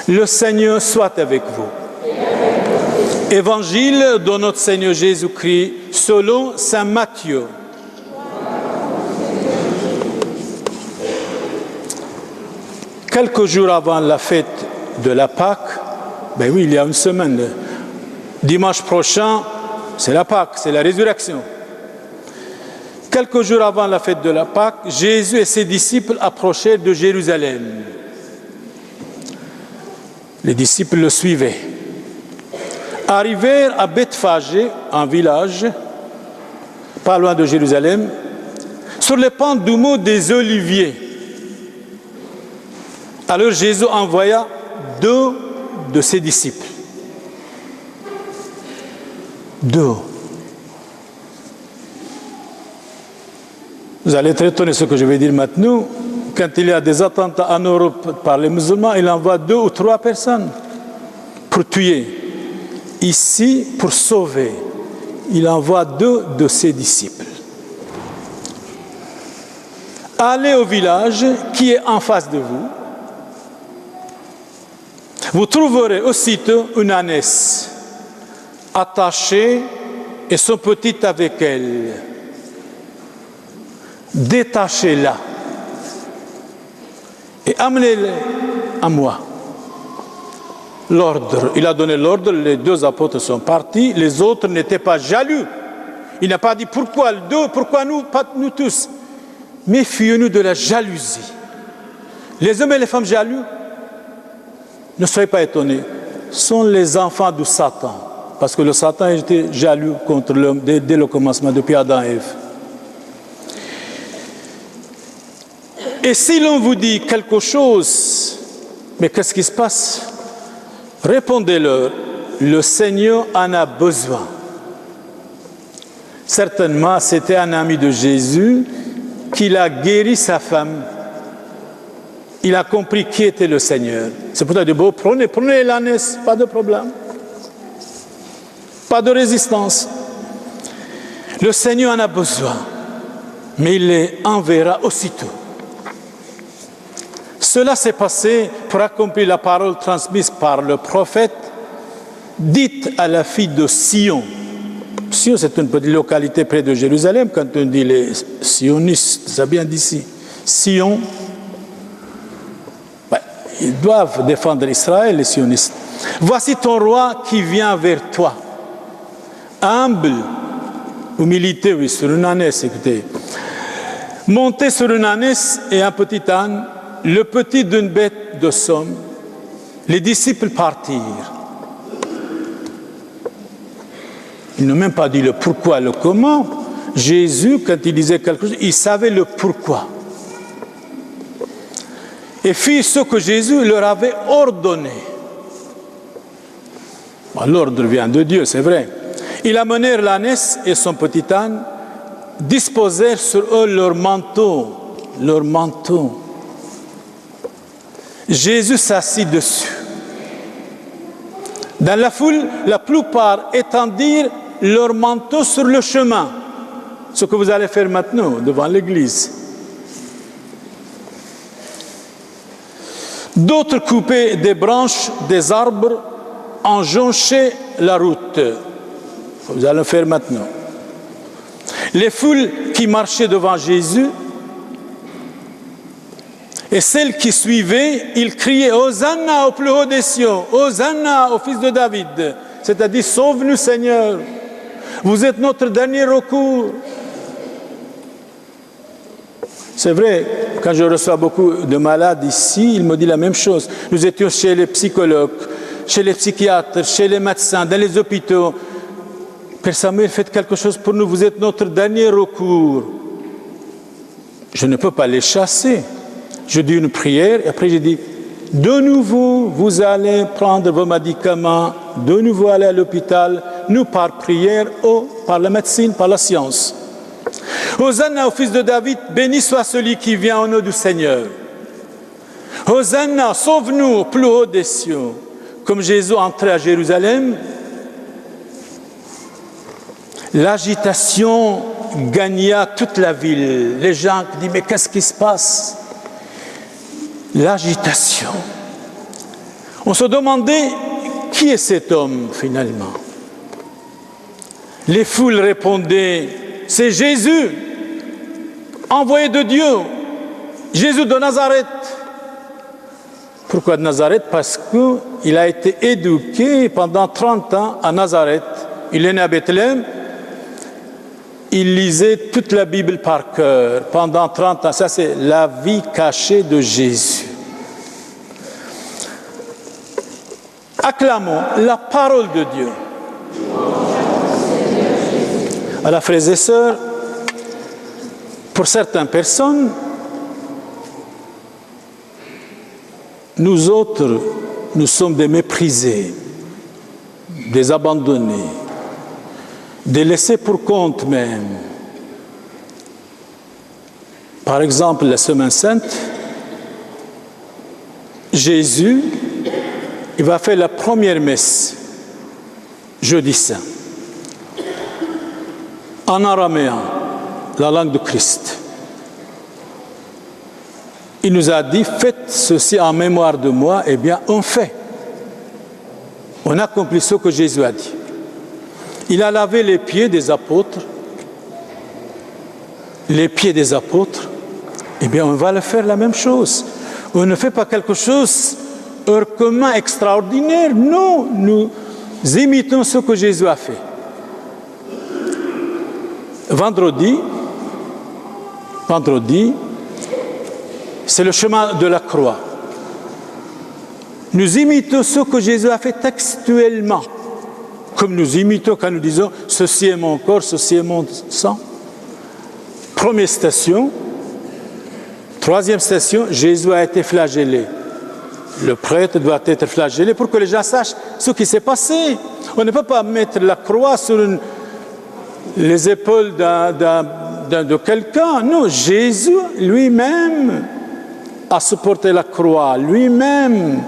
Le Seigneur soit avec vous. Évangile de notre Seigneur Jésus-Christ selon saint Matthieu. Quelques jours avant la fête de la Pâque, ben oui, il y a une semaine, dimanche prochain, c'est la Pâque, c'est la résurrection. Quelques jours avant la fête de la Pâque, Jésus et ses disciples approchaient de Jérusalem. Les disciples le suivaient. Arrivèrent à Bethphagée, un village, pas loin de Jérusalem, sur les pentes du mont des Oliviers. Alors Jésus envoya 2 de ses disciples. 2. Vous allez être étonnés de ce que je vais dire maintenant. Quand il y a des attentats en Europe par les musulmans, il envoie 2 ou 3 personnes pour tuer. Ici, pour sauver, il envoie 2 de ses disciples. Allez au village qui est en face de vous. Vous trouverez aussitôt une ânesse attachée et son petit avec elle. Détachez-la et amenez-la à moi. L'ordre, il a donné l'ordre, les 2 apôtres sont partis, les autres n'étaient pas jaloux. Il n'a pas dit pourquoi les 2, pourquoi nous, pas nous tous. Méfiez-nous de la jalousie. Les hommes et les femmes jaloux, ne soyez pas étonnés, sont les enfants du Satan. Parce que le Satan était jaloux contre l'homme dès le commencement, depuis Adam et Ève. Et si l'on vous dit quelque chose, mais qu'est-ce qui se passe? Répondez-leur, le Seigneur en a besoin. Certainement, c'était un ami de Jésus qui a guéri sa femme. Il a compris qui était le Seigneur. C'est pour ça qu'il dit, bon, prenez l'ânesse, pas de problème. Pas de résistance. Le Seigneur en a besoin, mais il les enverra aussitôt. Cela s'est passé pour accomplir la parole transmise par le prophète. Dites à la fille de Sion. Sion, c'est une petite localité près de Jérusalem. Quand on dit les sionistes, ça vient d'ici. Sion, ils doivent défendre Israël, les sionistes. Voici ton roi qui vient vers toi. Humble, humilité, oui, sur une ânesse, écoutez. Monté sur une ânesse et un petit âne, le petit d'une bête de somme, les disciples partirent. Ils n'ont même pas dit le pourquoi, le comment. Jésus, quand il disait quelque chose, il savait le pourquoi. Et fit ce que Jésus leur avait ordonné. Bon, l'ordre vient de Dieu, c'est vrai. Ils amenèrent l'ânesse et son petit âne, disposèrent sur eux leurs manteaux. Jésus s'assit dessus. Dans la foule, la plupart étendirent leurs manteaux sur le chemin. Ce que vous allez faire maintenant devant l'église. D'autres coupaient des branches des arbres, en jonchaient la route. Vous allez le faire maintenant. Les foules qui marchaient devant Jésus et celles qui suivaient, ils criaient « Hosanna au plus haut des cieux, Hosanna au fils de David », c'est-à-dire « Sauve-nous Seigneur, vous êtes notre dernier recours ». C'est vrai, quand je reçois beaucoup de malades ici, ils me disent la même chose. Nous étions chez les psychologues, chez les psychiatres, chez les médecins, dans les hôpitaux. Père Samuel, faites quelque chose pour nous, vous êtes notre dernier recours. Je ne peux pas les chasser. Je dis une prière et après je dis, de nouveau, vous allez prendre vos médicaments, de nouveau aller à l'hôpital, nous par prière ou par la médecine, par la science. Hosanna au fils de David, béni soit celui qui vient au nom du Seigneur. Hosanna, sauve-nous au plus haut des cieux. Comme Jésus entrait à Jérusalem, l'agitation gagna toute la ville. Les gens disent, mais qu'est-ce qui se passe? L'agitation. On se demandait qui est cet homme finalement. Les foules répondaient, c'est Jésus, envoyé de Dieu, Jésus de Nazareth. Pourquoi de Nazareth? Parce qu'il a été éduqué pendant 30 ans à Nazareth. Il est né à Bethléem. Il lisait toute la Bible par cœur pendant 30 ans. Ça, c'est la vie cachée de Jésus. Acclamons la parole de Dieu. Alors, frères et sœurs, pour certaines personnes, nous autres, nous sommes des méprisés, des abandonnés, des laissés pour compte même. Par exemple, la Semaine Sainte, Jésus, il va faire la première messe, jeudi saint, en araméen, la langue de Christ. Il nous a dit, faites ceci en mémoire de moi, eh bien, on fait. On accomplit ce que Jésus a dit. Il a lavé les pieds des apôtres. Les pieds des apôtres, eh bien, on va le faire la même chose. On ne fait pas quelque chose hors commun, extraordinaire. Non, nous imitons ce que Jésus a fait. Vendredi, c'est le chemin de la croix. Nous imitons ce que Jésus a fait textuellement, comme nous imitons quand nous disons « ceci est mon corps, ceci est mon sang ». Première station. Troisième station, Jésus a été flagellé. Le prêtre doit être flagellé pour que les gens sachent ce qui s'est passé. On ne peut pas mettre la croix sur les épaules de quelqu'un. Non, Jésus lui-même a supporté la croix, lui-même.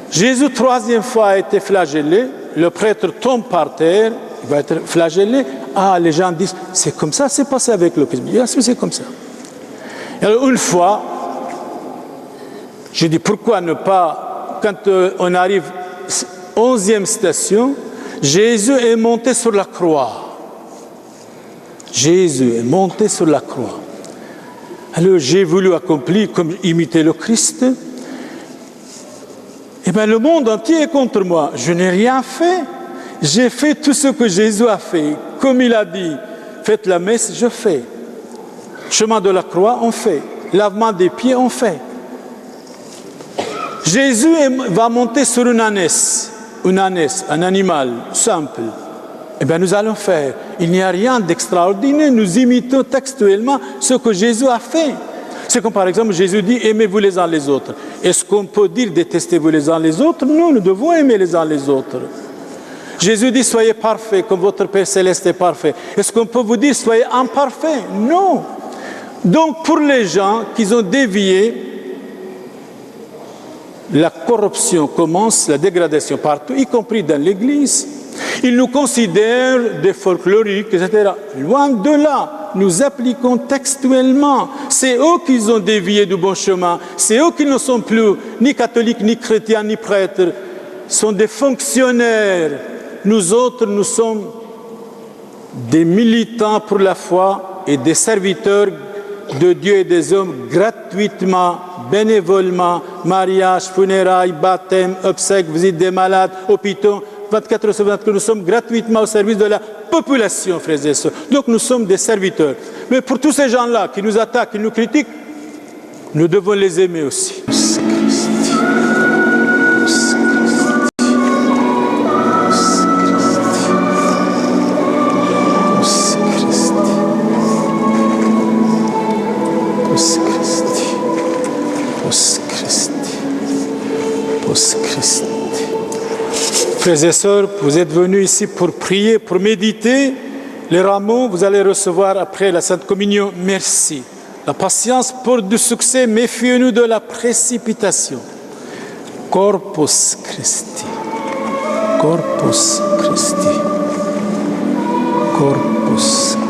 Jésus, troisième fois, a été flagellé. Le prêtre tombe par terre, il va être flagellé. Ah, les gens disent, c'est comme ça, c'est passé avec le Christ. Bien sûr, c'est comme ça. Et alors, une fois, je dis, pourquoi ne pas, quand on arrive 11e station, Jésus est monté sur la croix. Jésus est monté sur la croix. Alors j'ai voulu accomplir, comme imiter le Christ. Eh bien, le monde entier est contre moi. Je n'ai rien fait. J'ai fait tout ce que Jésus a fait. Comme il a dit, faites la messe, je fais. Chemin de la croix, on fait. Lavement des pieds, on fait. Jésus va monter sur une ânesse, un animal simple. Eh bien, nous allons faire. Il n'y a rien d'extraordinaire. Nous imitons textuellement ce que Jésus a fait. C'est comme par exemple, Jésus dit, aimez-vous les uns les autres. Est-ce qu'on peut dire, détestez-vous les uns les autres? Non, nous devons aimer les uns les autres. Jésus dit, soyez parfaits comme votre Père Céleste est parfait. Est-ce qu'on peut vous dire, soyez imparfaits? Non. Donc, pour les gens qui ont dévié, la corruption commence, la dégradation partout, y compris dans l'Église. Ils nous considèrent des folkloriques, etc. Loin de là, nous appliquons textuellement. C'est eux qui ont dévié du bon chemin. C'est eux qui ne sont plus ni catholiques, ni chrétiens, ni prêtres. Ce sont des fonctionnaires. Nous autres, nous sommes des militants pour la foi et des serviteurs de Dieu et des hommes gratuitement, bénévolement, mariage, funérailles, baptême, obsèques, visite des malades, hôpitaux, 24 heures sur 24, nous sommes gratuitement au service de la population, frères et sœurs. Donc nous sommes des serviteurs. Mais pour tous ces gens-là qui nous attaquent, qui nous critiquent, nous devons les aimer aussi. Frères et sœurs, vous êtes venus ici pour prier, pour méditer. Les rameaux, vous allez recevoir après la Sainte Communion. Merci. La patience porte du succès. Méfiez-nous de la précipitation. Corpus Christi. Corpus Christi. Corpus Christi.